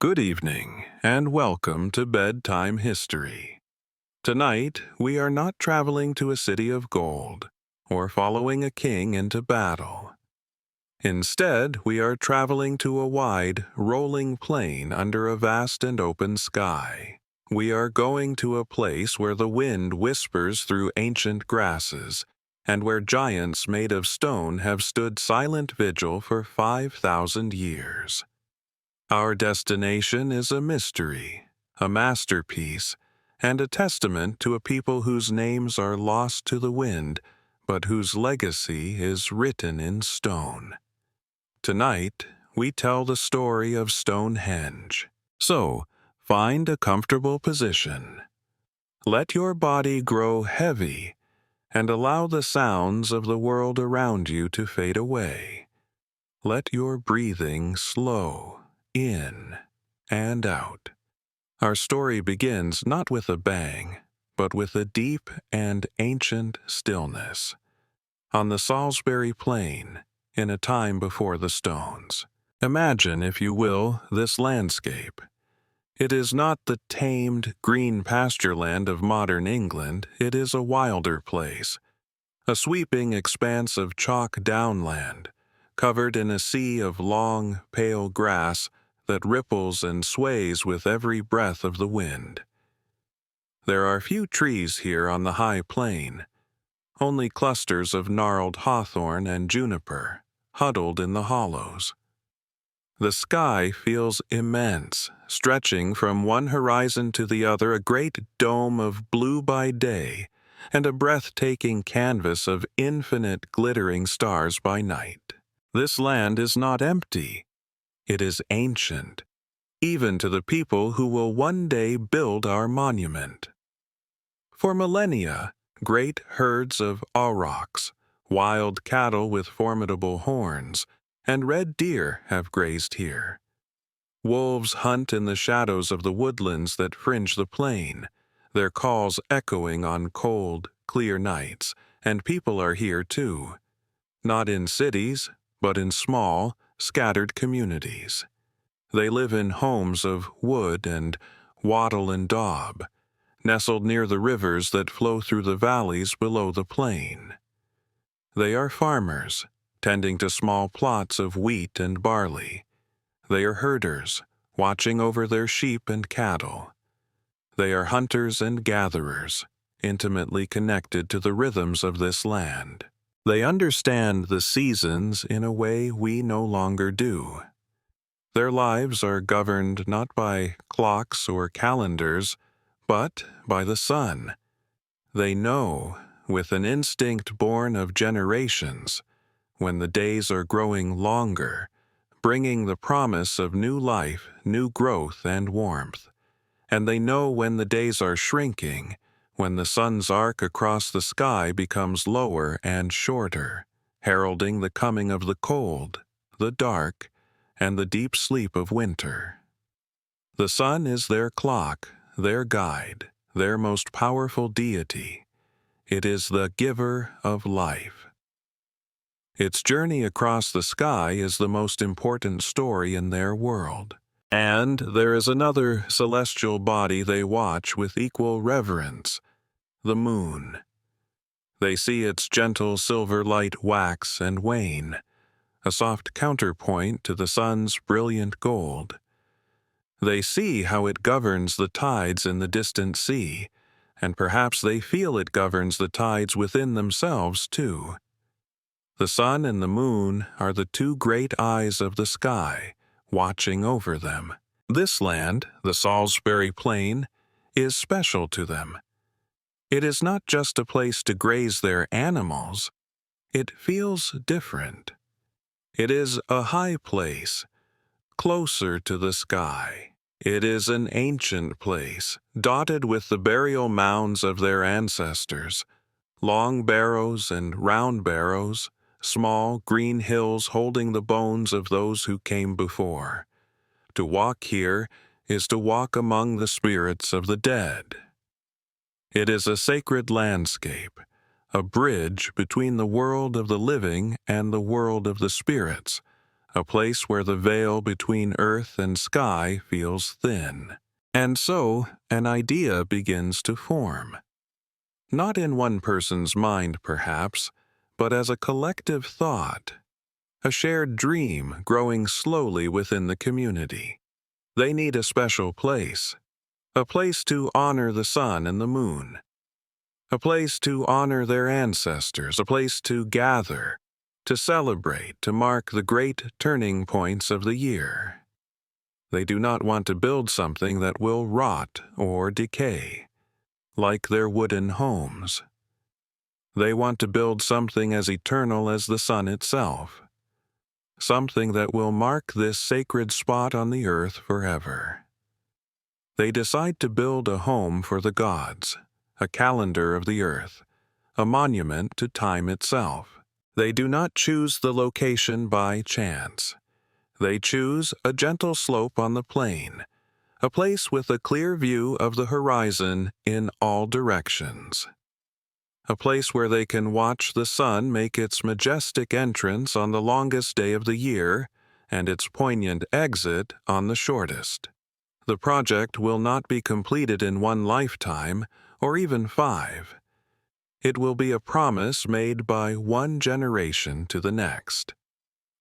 Good evening, and welcome to Bedtime History. Tonight, we are not traveling to a city of gold or following a king into battle. Instead, we are traveling to a wide, rolling plain under a vast and open sky. We are going to a place where the wind whispers through ancient grasses, and where giants made of stone have stood silent vigil for 5,000 years. Our destination is a mystery, a masterpiece, and a testament to a people whose names are lost to the wind, but whose legacy is written in stone. Tonight, we tell the story of Stonehenge. So, find a comfortable position. Let your body grow heavy, and allow the sounds of the world around you to fade away. Let your breathing slow in and out. Our story begins not with a bang, but with a deep and ancient stillness. On the Salisbury Plain, in a time before the stones. Imagine, if you will, this landscape. It is not the tamed, green pasture land of modern England. It is a wilder place. A sweeping expanse of chalk downland, covered in a sea of long, pale grass that ripples and sways with every breath of the wind. There are few trees here on the high plain, only clusters of gnarled hawthorn and juniper, huddled in the hollows. The sky feels immense, stretching from one horizon to the other, a great dome of blue by day, and a breathtaking canvas of infinite glittering stars by night. This land is not empty. It is ancient, even to the people who will one day build our monument. For millennia, great herds of aurochs, wild cattle with formidable horns, and red deer have grazed here. Wolves hunt in the shadows of the woodlands that fringe the plain, their calls echoing on cold, clear nights, and people are here too, not in cities, but in small, scattered communities. They live in homes of wood and wattle and daub, nestled near the rivers that flow through the valleys below the plain. They are farmers, tending to small plots of wheat and barley. They are herders, watching over their sheep and cattle. They are hunters and gatherers, intimately connected to the rhythms of this land. They understand the seasons in a way we no longer do. Their lives are governed not by clocks or calendars, but by the sun. They know, with an instinct born of generations, when the days are growing longer, bringing the promise of new life, new growth, and warmth. And they know when the days are shrinking, when the sun's arc across the sky becomes lower and shorter, heralding the coming of the cold, the dark, and the deep sleep of winter. The sun is their clock, their guide, their most powerful deity. It is the giver of life. Its journey across the sky is the most important story in their world. And there is another celestial body they watch with equal reverence, the moon. They see its gentle silver light wax and wane, a soft counterpoint to the sun's brilliant gold. They see how it governs the tides in the distant sea, and perhaps they feel it governs the tides within themselves too. The sun and the moon are the two great eyes of the sky, watching over them. This land, the Salisbury Plain, is special to them. It is not just a place to graze their animals. It feels different. It is a high place, closer to the sky. It is an ancient place, dotted with the burial mounds of their ancestors, long barrows and round barrows, small green hills holding the bones of those who came before. To walk here is to walk among the spirits of the dead. It is a sacred landscape, a bridge between the world of the living and the world of the spirits, a place where the veil between earth and sky feels thin. And so, an idea begins to form. Not in one person's mind, perhaps, but as a collective thought, a shared dream growing slowly within the community. They need a special place, a place to honor the sun and the moon, a place to honor their ancestors, a place to gather, to celebrate, to mark the great turning points of the year. They do not want to build something that will rot or decay, like their wooden homes. They want to build something as eternal as the sun itself, something that will mark this sacred spot on the earth forever. They decide to build a home for the gods, a calendar of the earth, a monument to time itself. They do not choose the location by chance. They choose a gentle slope on the plain, a place with a clear view of the horizon in all directions. A place where they can watch the sun make its majestic entrance on the longest day of the year and its poignant exit on the shortest. The project will not be completed in one lifetime or even 5. It will be a promise made by one generation to the next,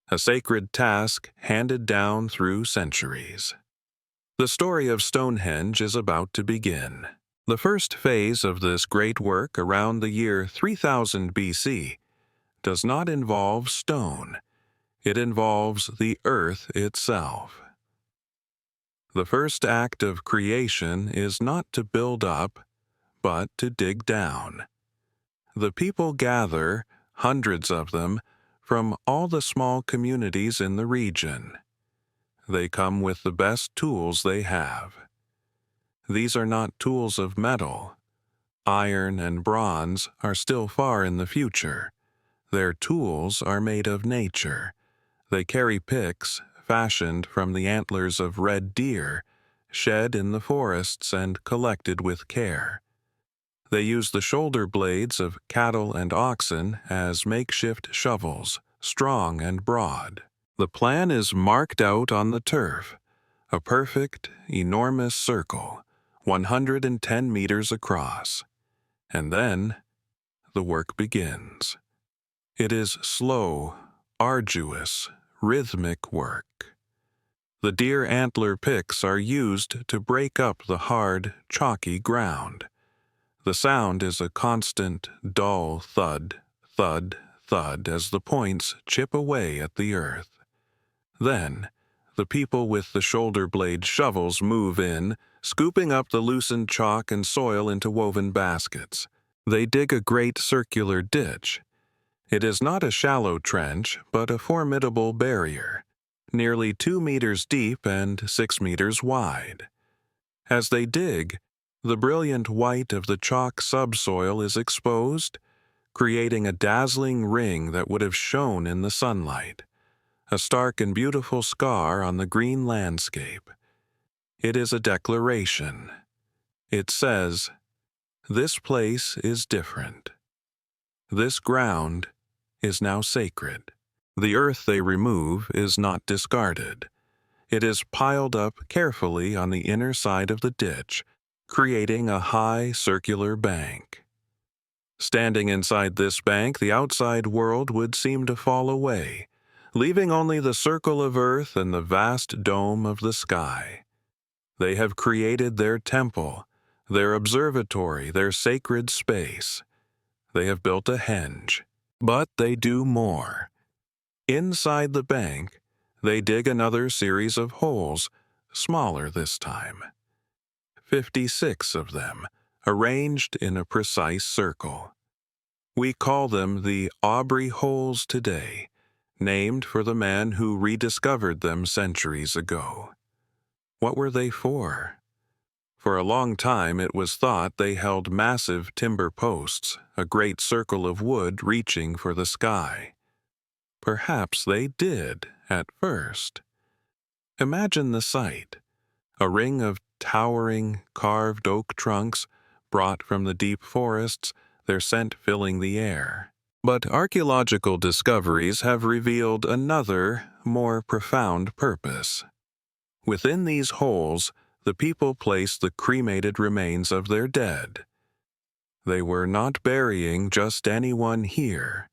a sacred task handed down through centuries. The story of Stonehenge is about to begin. The first phase of this great work around the year 3000 BC does not involve stone. It involves the earth itself. The first act of creation is not to build up, but to dig down. The people gather, hundreds of them, from all the small communities in the region. They come with the best tools they have. These are not tools of metal. Iron and bronze are still far in the future. Their tools are made of nature. They carry picks fashioned from the antlers of red deer, shed in the forests and collected with care. They use the shoulder blades of cattle and oxen as makeshift shovels, strong and broad. The plan is marked out on the turf, a perfect, enormous circle, 110 meters across. And then the work begins. It is slow, arduous, rhythmic work. The deer antler picks are used to break up the hard, chalky ground. The sound is a constant, dull thud, thud, thud as the points chip away at the earth. Then, the people with the shoulder blade shovels move in, scooping up the loosened chalk and soil into woven baskets. They dig a great circular ditch. It is not a shallow trench, but a formidable barrier, nearly 2 meters deep and 6 meters wide. As they dig, the brilliant white of the chalk subsoil is exposed, creating a dazzling ring that would have shone in the sunlight, a stark and beautiful scar on the green landscape. It is a declaration. It says, "This place is different. This ground is now sacred." The earth they remove is not discarded. It is piled up carefully on the inner side of the ditch, creating a high circular bank. Standing inside this bank, the outside world would seem to fall away, leaving only the circle of earth and the vast dome of the sky. They have created their temple, their observatory, their sacred space. They have built a henge. But they do more. Inside the bank, they dig another series of holes, smaller this time. 56 of them, arranged in a precise circle. We call them the Aubrey Holes today, named for the man who rediscovered them centuries ago. What were they for? For a long time it was thought they held massive timber posts, a great circle of wood reaching for the sky. Perhaps they did, at first. Imagine the sight. A ring of towering, carved oak trunks, brought from the deep forests, their scent filling the air. But archaeological discoveries have revealed another, more profound purpose. Within these holes, the people placed the cremated remains of their dead. They were not burying just anyone here.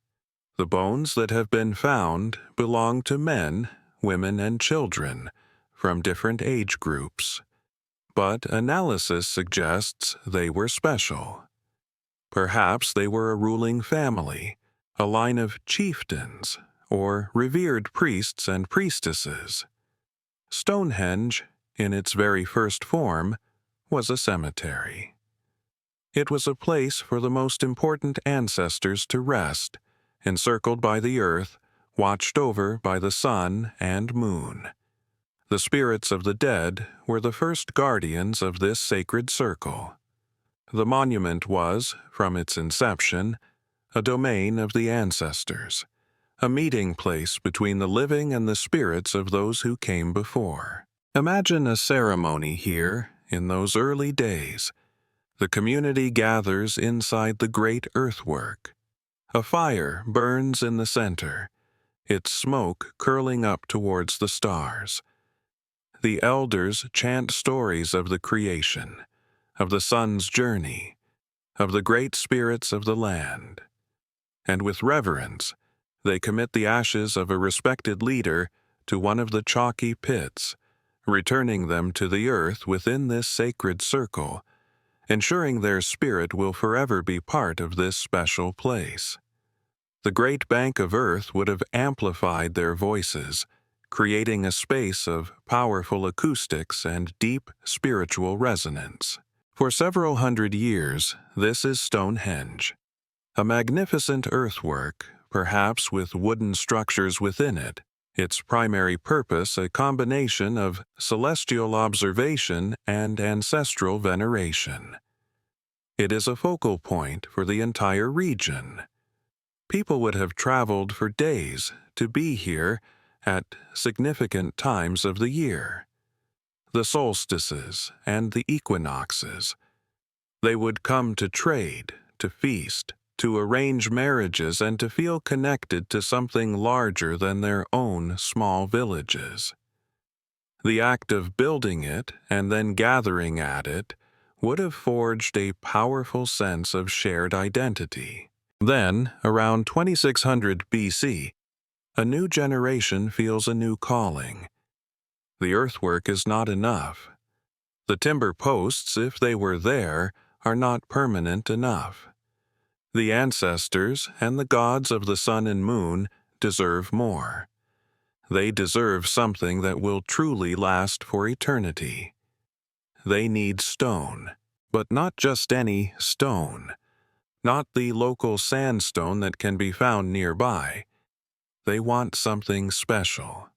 The bones that have been found belong to men, women, and children from different age groups. But analysis suggests they were special. Perhaps they were a ruling family, a line of chieftains, or revered priests and priestesses. Stonehenge, in its very first form, was a cemetery. It was a place for the most important ancestors to rest, encircled by the earth, watched over by the sun and moon. The spirits of the dead were the first guardians of this sacred circle. The monument was, from its inception, a domain of the ancestors, a meeting place between the living and the spirits of those who came before. Imagine a ceremony here in those early days. The community gathers inside the great earthwork. A fire burns in the center, its smoke curling up towards the stars. The elders chant stories of the creation, of the sun's journey, of the great spirits of the land. And with reverence, they commit the ashes of a respected leader to one of the chalky pits, returning them to the earth within this sacred circle, ensuring their spirit will forever be part of this special place. The great bank of earth would have amplified their voices, creating a space of powerful acoustics and deep spiritual resonance. For several hundred years, this is Stonehenge, a magnificent earthwork, perhaps with wooden structures within it, its primary purpose a combination of celestial observation and ancestral veneration. It is a focal point for the entire region. People would have traveled for days to be here at significant times of the year. The solstices and the equinoxes. They would come to trade, to feast, to arrange marriages, and to feel connected to something larger than their own small villages. The act of building it and then gathering at it would have forged a powerful sense of shared identity. Then, around 2600 BC, a new generation feels a new calling. The earthwork is not enough. The timber posts, if they were there, are not permanent enough. The ancestors and the gods of the sun and moon deserve more. They deserve something that will truly last for eternity. They need stone, but not just any stone. Not the local sandstone that can be found nearby. They want something special.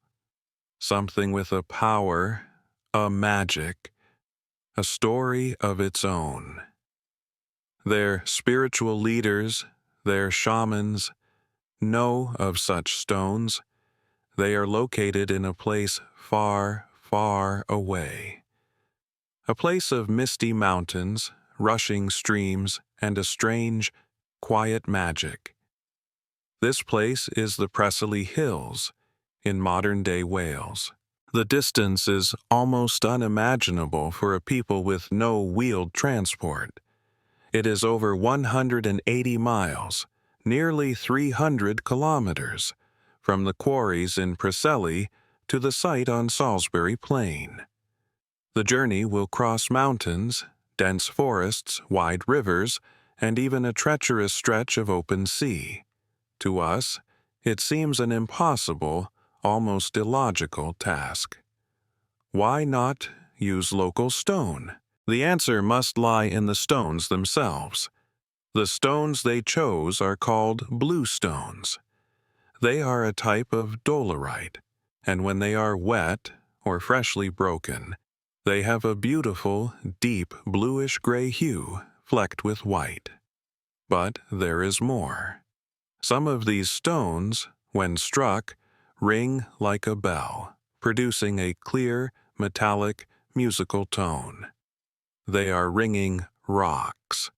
Something with a power, a magic, a story of its own. Their spiritual leaders, their shamans, know of such stones. They are located in a place far, far away. A place of misty mountains, rushing streams, and a strange, quiet magic. This place is the Preseli Hills, in modern-day Wales. The distance is almost unimaginable for a people with no wheeled transport. It is over 180 miles, nearly 300 kilometers, from the quarries in Preseli to the site on Salisbury Plain. The journey will cross mountains, dense forests, wide rivers, and even a treacherous stretch of open sea. To us, it seems an impossible, almost illogical task. Why not use local stone? The answer must lie in the stones themselves. The stones they chose are called bluestones. They are a type of dolerite, and when they are wet or freshly broken, they have a beautiful, deep bluish-gray hue flecked with white. But there is more. Some of these stones, when struck, ring like a bell, producing a clear, metallic, musical tone. They are ringing rocks.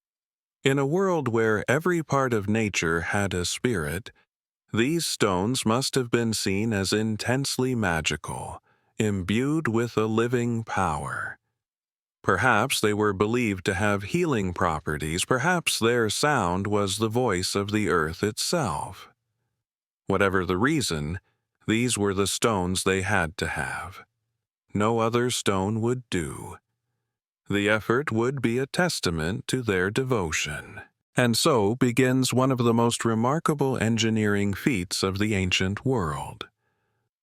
In a world where every part of nature had a spirit, these stones must have been seen as intensely magical, imbued with a living power. Perhaps they were believed to have healing properties. Perhaps their sound was the voice of the earth itself. Whatever the reason, these were the stones they had to have. No other stone would do. The effort would be a testament to their devotion. And so begins one of the most remarkable engineering feats of the ancient world.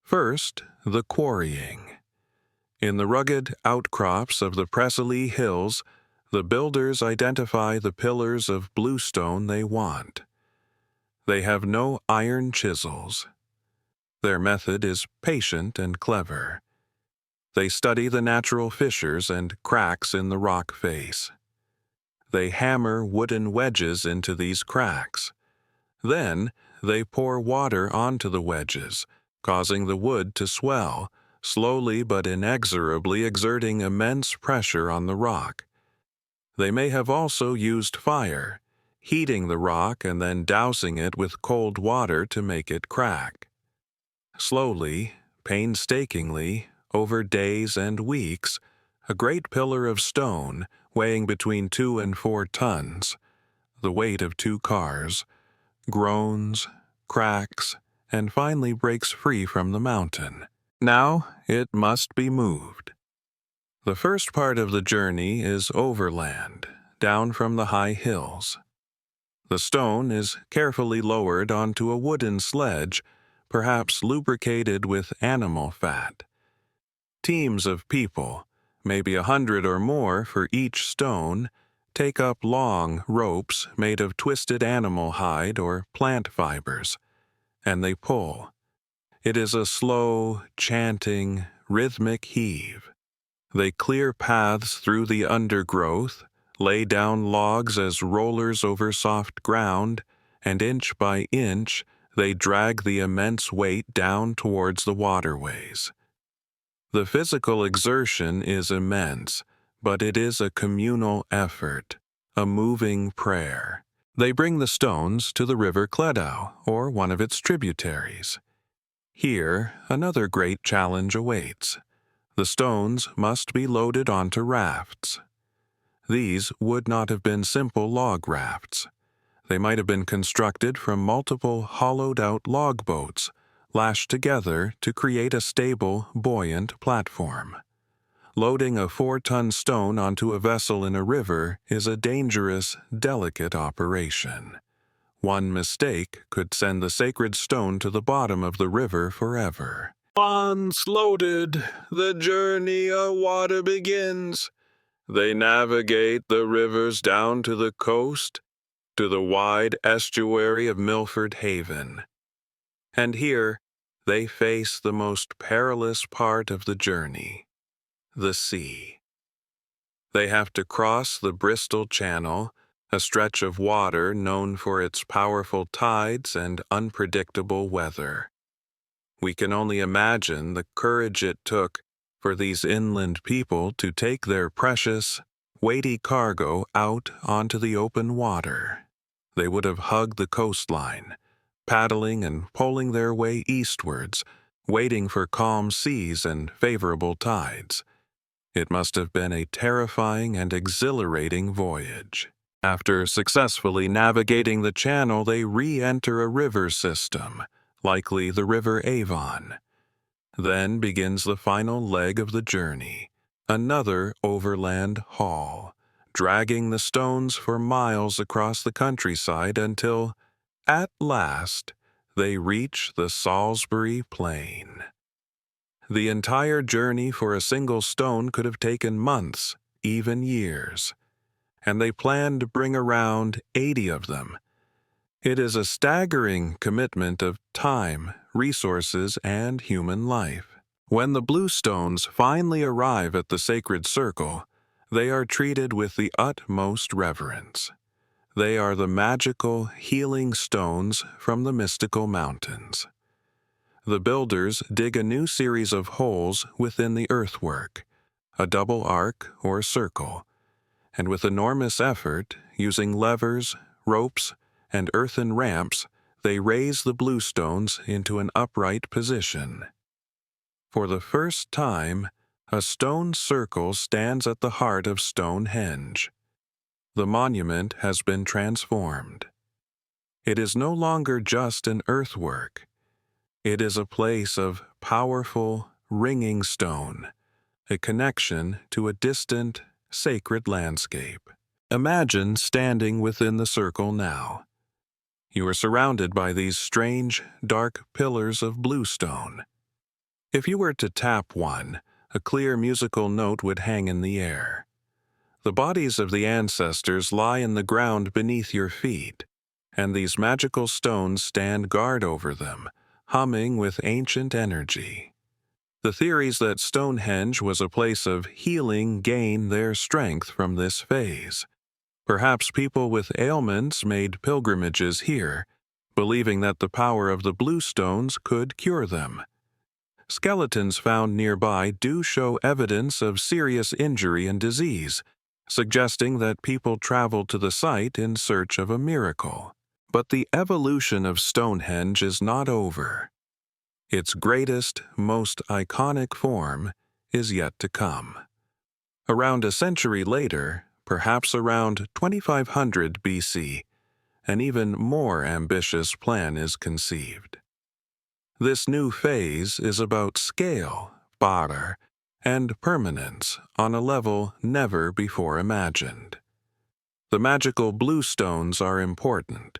First, the quarrying. In the rugged outcrops of the Preseli Hills, the builders identify the pillars of bluestone they want. They have no iron chisels. Their method is patient and clever. They study the natural fissures and cracks in the rock face. They hammer wooden wedges into these cracks. Then they pour water onto the wedges, causing the wood to swell, slowly but inexorably exerting immense pressure on the rock. They may have also used fire, heating the rock and then dousing it with cold water to make it crack. Slowly, painstakingly, over days and weeks, a great pillar of stone, weighing between 2 and 4 tons, the weight of 2 cars, groans, cracks, and finally breaks free from the mountain. Now it must be moved. The first part of the journey is overland, down from the high hills. The stone is carefully lowered onto a wooden sledge, perhaps lubricated with animal fat. Teams of people, maybe 100 or more for each stone, take up long ropes made of twisted animal hide or plant fibers, and they pull. It is a slow, chanting, rhythmic heave. They clear paths through the undergrowth, lay down logs as rollers over soft ground, and inch by inch they drag the immense weight down towards the waterways. The physical exertion is immense, but it is a communal effort, a moving prayer. They bring the stones to the river Cledau, or one of its tributaries. Here, another great challenge awaits. The stones must be loaded onto rafts. These would not have been simple log rafts. They might have been constructed from multiple hollowed-out log boats, lashed together to create a stable, buoyant platform. Loading a 4-ton stone onto a vessel in a river is a dangerous, delicate operation. One mistake could send the sacred stone to the bottom of the river forever. Once loaded, the journey of water begins. They navigate the rivers down to the coast, to the wide estuary of Milford Haven. And here, they face the most perilous part of the journey, the sea. They have to cross the Bristol Channel, a stretch of water known for its powerful tides and unpredictable weather. We can only imagine the courage it took for these inland people to take their precious, weighty cargo out onto the open water. They would have hugged the coastline, paddling and poling their way eastwards, waiting for calm seas and favorable tides. It must have been a terrifying and exhilarating voyage. After successfully navigating the channel, they re-enter a river system, likely the River Avon. Then begins the final leg of the journey, another overland haul, dragging the stones for miles across the countryside until, at last, they reach the Salisbury Plain. The entire journey for a single stone could have taken months, even years, and they planned to bring around 80 of them. It is a staggering commitment of time, resources, and human life. When the Bluestones finally arrive at the sacred circle, they are treated with the utmost reverence. They are the magical, healing stones from the mystical mountains. The builders dig a new series of holes within the earthwork, a double arc or circle, and with enormous effort, using levers, ropes, and earthen ramps, they raise the bluestones into an upright position. For the first time, a stone circle stands at the heart of Stonehenge. The monument has been transformed. It is no longer just an earthwork. It is a place of powerful, ringing stone, a connection to a distant, sacred landscape. Imagine standing within the circle now. You are surrounded by these strange, dark pillars of bluestone. If you were to tap one, a clear musical note would hang in the air. The bodies of the ancestors lie in the ground beneath your feet, and these magical stones stand guard over them, humming with ancient energy. The theories that Stonehenge was a place of healing gain their strength from this phase. Perhaps people with ailments made pilgrimages here, believing that the power of the bluestones could cure them. Skeletons found nearby do show evidence of serious injury and disease, suggesting that people traveled to the site in search of a miracle. But the evolution of Stonehenge is not over. Its greatest, most iconic form is yet to come. Around a century later, perhaps around 2500 BC, an even more ambitious plan is conceived. This new phase is about scale, para, and permanence on a level never before imagined. The magical bluestones are important,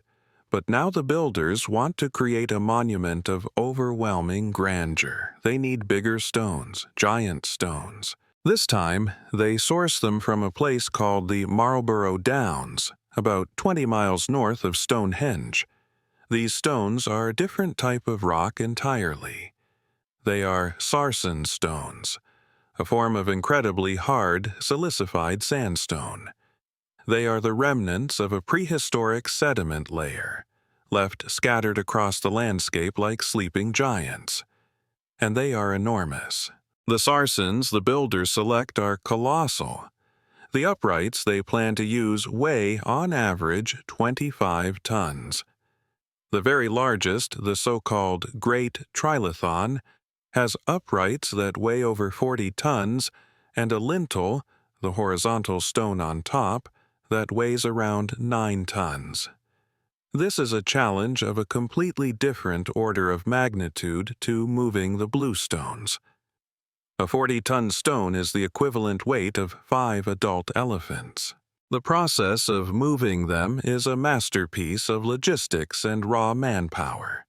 but now the builders want to create a monument of overwhelming grandeur. They need bigger stones, giant stones. This time, they source them from a place called the Marlborough Downs, about 20 miles north of Stonehenge. These stones are a different type of rock entirely. They are Sarsen stones, a form of incredibly hard, silicified sandstone. They are the remnants of a prehistoric sediment layer, left scattered across the landscape like sleeping giants. And they are enormous. The Sarsens the builders select are colossal. The uprights they plan to use weigh, on average, 25 tons. The very largest, the so-called Great Trilithon, has uprights that weigh over 40 tons and a lintel, the horizontal stone on top, that weighs around 9 tons. This is a challenge of a completely different order of magnitude to moving the bluestones. A 40-ton stone is the equivalent weight of 5 adult elephants. The process of moving them is a masterpiece of logistics and raw manpower.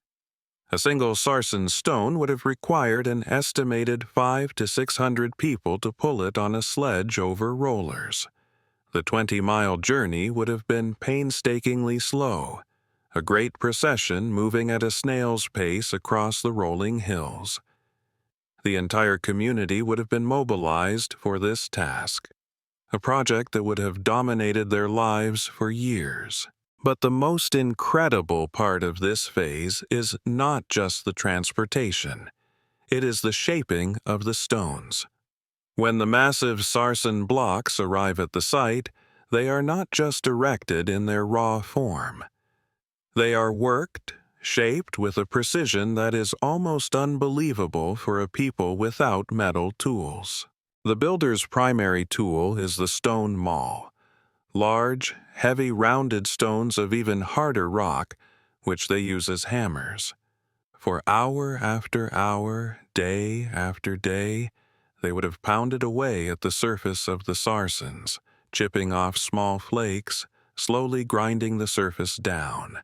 A single Sarsen stone would have required an estimated 500 to 600 people to pull it on a sledge over rollers. The 20-mile journey would have been painstakingly slow, a great procession moving at a snail's pace across the rolling hills. The entire community would have been mobilized for this task, a project that would have dominated their lives for years. But the most incredible part of this phase is not just the transportation. It is the shaping of the stones. When the massive Sarsen blocks arrive at the site, they are not just erected in their raw form. They are worked, shaped with a precision that is almost unbelievable for a people without metal tools. The builder's primary tool is the stone maul, large, heavy rounded stones of even harder rock, which they use as hammers. For hour after hour, day after day, they would have pounded away at the surface of the Sarsens, chipping off small flakes, slowly grinding the surface down.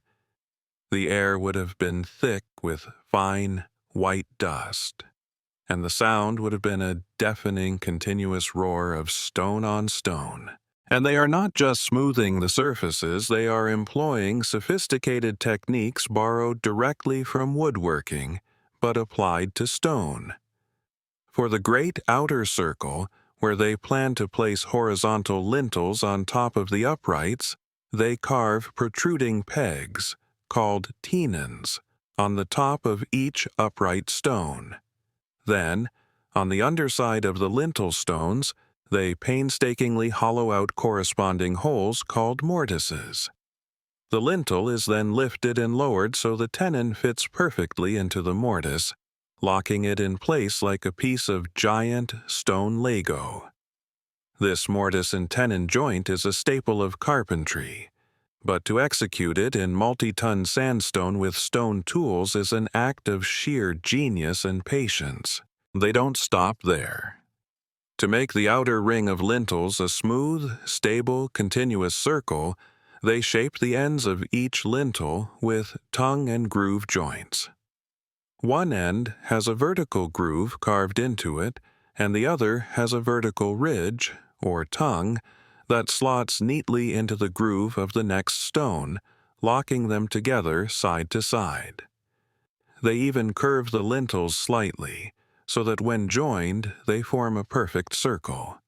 The air would have been thick with fine, white dust, and the sound would have been a deafening, continuous roar of stone on stone. And they are not just smoothing the surfaces, they are employing sophisticated techniques borrowed directly from woodworking, but applied to stone. For the great outer circle, where they plan to place horizontal lintels on top of the uprights, they carve protruding pegs, called tenons, on the top of each upright stone. Then, on the underside of the lintel stones, They painstakingly hollow out corresponding holes called mortises. The lintel is then lifted and lowered so the tenon fits perfectly into the mortise, locking it in place like a piece of giant stone Lego. This mortise and tenon joint is a staple of carpentry, but to execute it in multi-ton sandstone with stone tools is an act of sheer genius and patience. They don't stop there. To make the outer ring of lintels a smooth, stable, continuous circle, they shape the ends of each lintel with tongue and groove joints. One end has a vertical groove carved into it, and the other has a vertical ridge, or tongue, that slots neatly into the groove of the next stone, locking them together side to side. They even curve the lintels slightly, so that when joined, they form a perfect circle.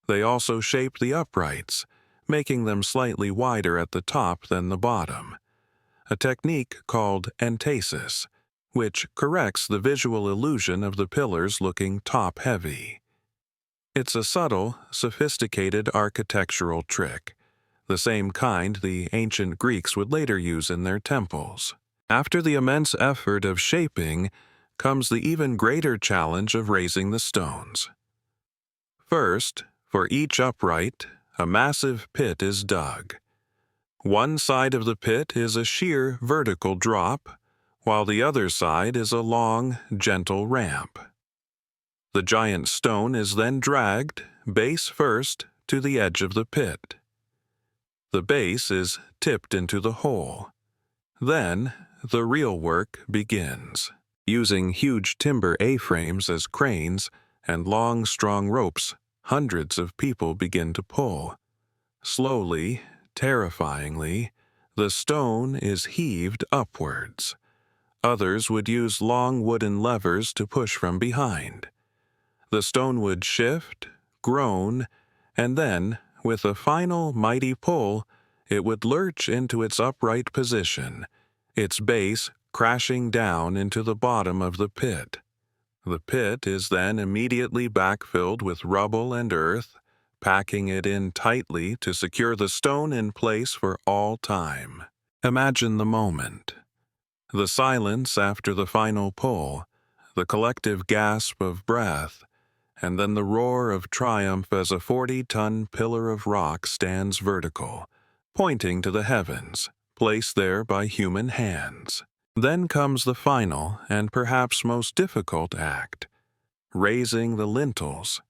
They also shape the uprights, making them slightly wider at the top than the bottom, a technique called entasis, which corrects the visual illusion of the pillars looking top-heavy. It's a subtle, sophisticated architectural trick, the same kind the ancient Greeks would later use in their temples. After the immense effort of shaping comes the even greater challenge of raising the stones. First, for each upright, a massive pit is dug. One side of the pit is a sheer vertical drop, while the other side is a long, gentle ramp. The giant stone is then dragged, base first, to the edge of the pit. The base is tipped into the hole. Then, the real work begins. Using huge timber A-frames as cranes and long, strong ropes, hundreds of people begin to pull. Slowly, terrifyingly, the stone is heaved upwards. Others would use long wooden levers to push from behind. The stone would shift, groan, and then, with a final mighty pull, it would lurch into its upright position, its base crashing down into the bottom of the pit. The pit is then immediately backfilled with rubble and earth, packing it in tightly to secure the stone in place for all time. Imagine the moment. The silence after the final pull, the collective gasp of breath, and then the roar of triumph as a 40-ton pillar of rock stands vertical, pointing to the heavens, placed there by human hands. Then comes the final and perhaps most difficult act, raising the lintels.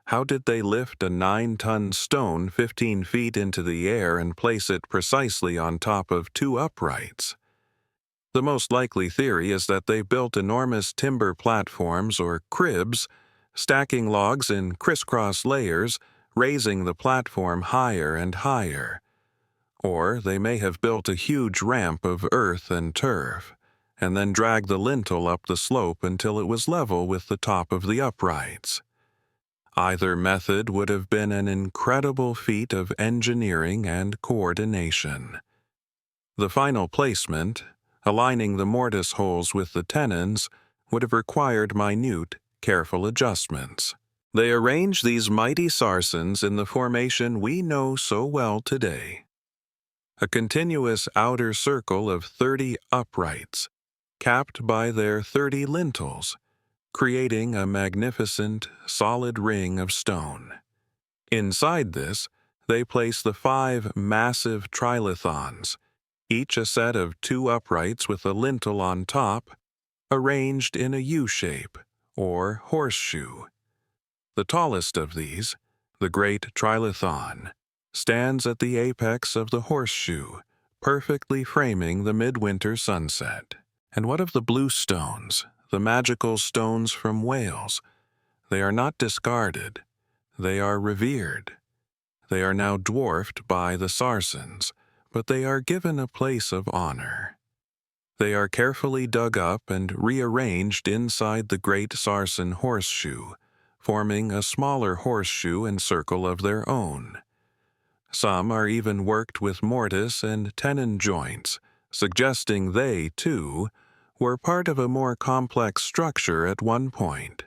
How did they lift a 9-ton stone 15 feet into the air and place it precisely on top of two uprights? The most likely theory is that they built enormous timber platforms or cribs, stacking logs in crisscross layers, raising the platform higher and higher. Or they may have built a huge ramp of earth and turf, and then dragged the lintel up the slope until it was level with the top of the uprights. Either method would have been an incredible feat of engineering and coordination. The final placement, aligning the mortise holes with the tenons, would have required minute, careful adjustments. They arrange these mighty Sarsens in the formation we know so well today. A continuous outer circle of 30 uprights, capped by their 30 lintels, creating a magnificent, solid ring of stone. Inside this, they place the 5 massive trilithons, each a set of 2 uprights with a lintel on top, arranged in a U-shape, or horseshoe. The tallest of these, the great trilithon, stands at the apex of the horseshoe, perfectly framing the midwinter sunset. And what of the Bluestones, the magical stones from Wales? They are not discarded. They are revered. They are now dwarfed by the Sarsens, but they are given a place of honor. They are carefully dug up and rearranged inside the great Sarsen horseshoe, forming a smaller horseshoe and circle of their own. Some are even worked with mortise and tenon joints, suggesting they, too, were part of a more complex structure at one point.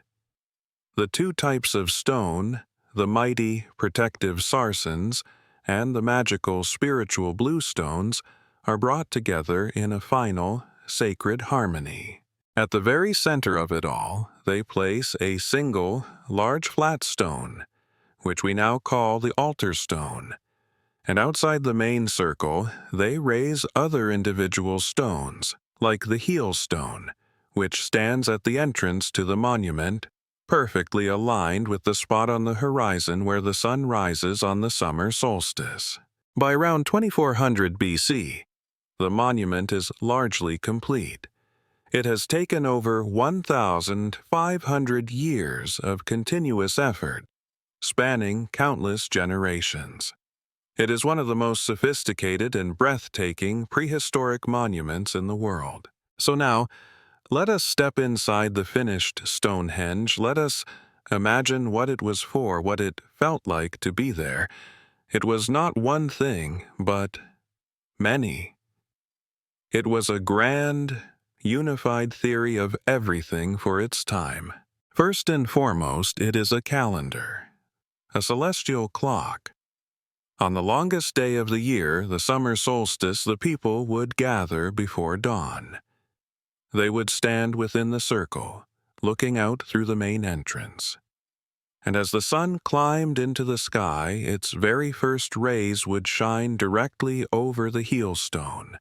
The 2 types of stone, the mighty protective Sarsens, and the magical spiritual Bluestones are brought together in a final, sacred harmony. At the very center of it all, they place a single, large flat stone, which we now call the altar stone, and outside the main circle, they raise other individual stones, like the heel stone, which stands at the entrance to the monument, perfectly aligned with the spot on the horizon where the sun rises on the summer solstice. By around 2400 BC, the monument is largely complete. It has taken over 1,500 years of continuous effort, spanning countless generations. It is one of the most sophisticated and breathtaking prehistoric monuments in the world. So now, let us step inside the finished Stonehenge. Let us imagine what it was for, what it felt like to be there. It was not one thing, but many. It was a grand, unified theory of everything for its time. First and foremost, it is a calendar, a celestial clock. On the longest day of the year, the summer solstice, the people would gather before dawn. They would stand within the circle, looking out through the main entrance. And as the sun climbed into the sky, its very first rays would shine directly over the heel stone,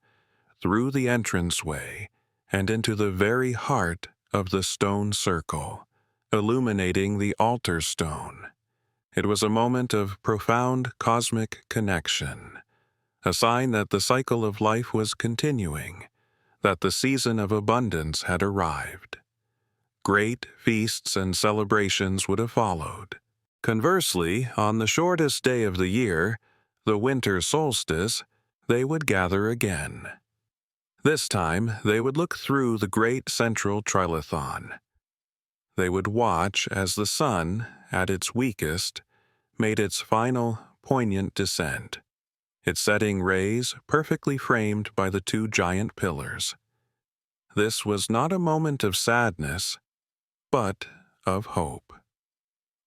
through the entranceway, and into the very heart of the stone circle, illuminating the altar stone. It was a moment of profound cosmic connection, a sign that the cycle of life was continuing, that the season of abundance had arrived. Great feasts and celebrations would have followed. Conversely, on the shortest day of the year, the winter solstice, they would gather again. This time, they would look through the great central trilithon. They would watch as the sun, at its weakest, made its final, poignant descent, its setting rays perfectly framed by the two giant pillars. This was not a moment of sadness, but of hope.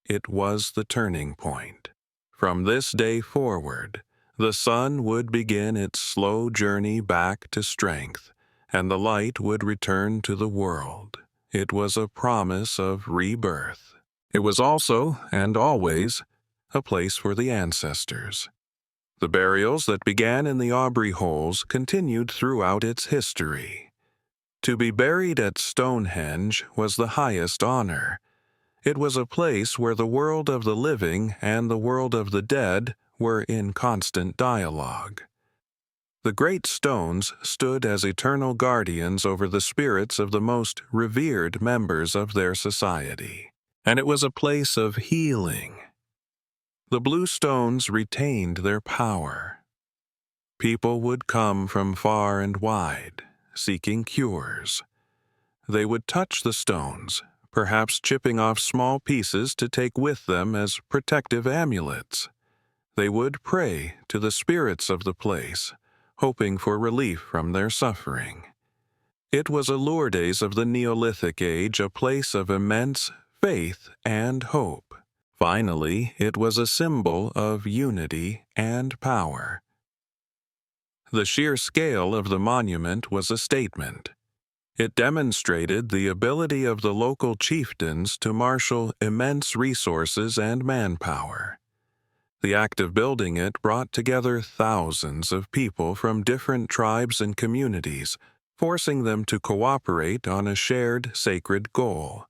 It was the turning point. From this day forward, the sun would begin its slow journey back to strength, and the light would return to the world. It was a promise of rebirth. It was also, and always, a place for the ancestors. The burials that began in the Aubrey Holes continued throughout its history. To be buried at Stonehenge was the highest honor. It was a place where the world of the living and the world of the dead were in constant dialogue. The great stones stood as eternal guardians over the spirits of the most revered members of their society, and it was a place of healing. The Bluestones retained their power. People would come from far and wide, seeking cures. They would touch the stones, perhaps chipping off small pieces to take with them as protective amulets. They would pray to the spirits of the place, hoping for relief from their suffering. It was a Lourdes of the Neolithic age, a place of immense faith and hope. Finally, it was a symbol of unity and power. The sheer scale of the monument was a statement. It demonstrated the ability of the local chieftains to marshal immense resources and manpower. The act of building it brought together thousands of people from different tribes and communities, forcing them to cooperate on a shared sacred goal.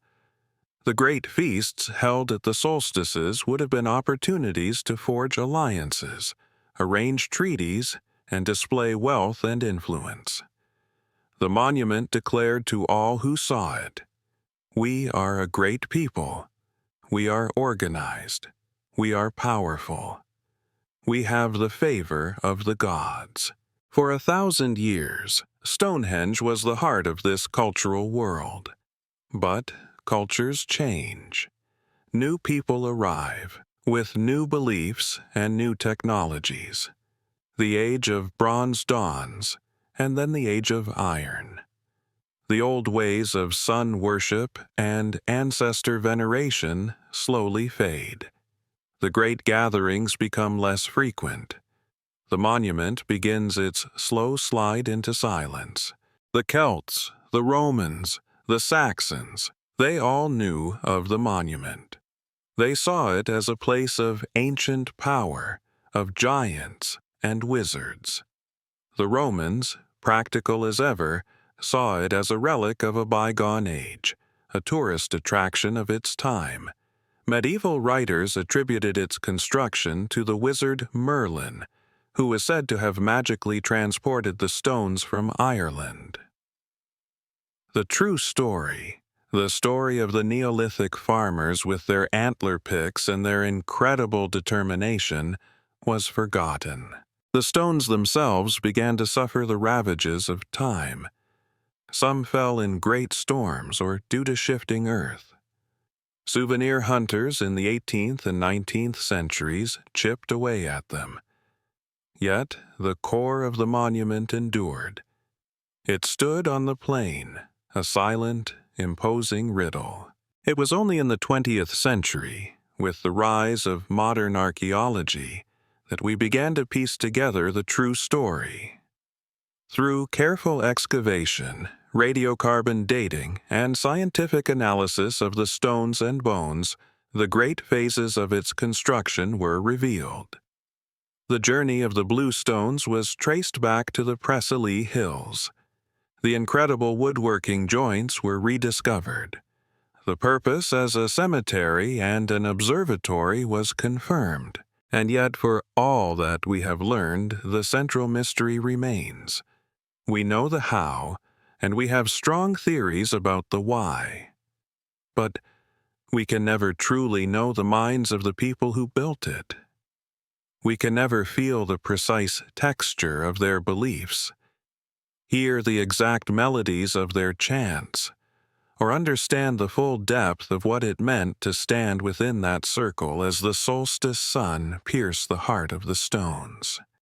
The great feasts held at the solstices would have been opportunities to forge alliances, arrange treaties, and display wealth and influence. The monument declared to all who saw it, "We are a great people. We are organized. We are powerful. We have the favor of the gods." For 1,000 years, Stonehenge was the heart of this cultural world. But cultures change. New people arrive, with new beliefs and new technologies. The age of bronze dawns, and then the age of iron. The old ways of sun worship and ancestor veneration slowly fade. The great gatherings become less frequent. The monument begins its slow slide into silence. The Celts, the Romans, the Saxons, they all knew of the monument. They saw it as a place of ancient power, of giants and wizards. The Romans, practical as ever, saw it as a relic of a bygone age, a tourist attraction of its time. Medieval writers attributed its construction to the wizard Merlin, who was said to have magically transported the stones from Ireland. The true story, the story of the Neolithic farmers with their antler picks and their incredible determination, was forgotten. The stones themselves began to suffer the ravages of time. Some fell in great storms or due to shifting earth. Souvenir hunters in the 18th and 19th centuries chipped away at them. Yet the core of the monument endured. It stood on the plain, a silent, imposing riddle. It was only in the 20th century, with the rise of modern archaeology, that we began to piece together the true story. Through careful excavation, radiocarbon dating, and scientific analysis of the stones and bones, the great phases of its construction were revealed. The journey of the Bluestones was traced back to the Preseli Hills. The incredible woodworking joints were rediscovered. The purpose as a cemetery and an observatory was confirmed. And yet, for all that we have learned, the central mystery remains. We know the how, and we have strong theories about the why. But we can never truly know the minds of the people who built it. We can never feel the precise texture of their beliefs, hear the exact melodies of their chants, or understand the full depth of what it meant to stand within that circle as the solstice sun pierced the heart of the stones.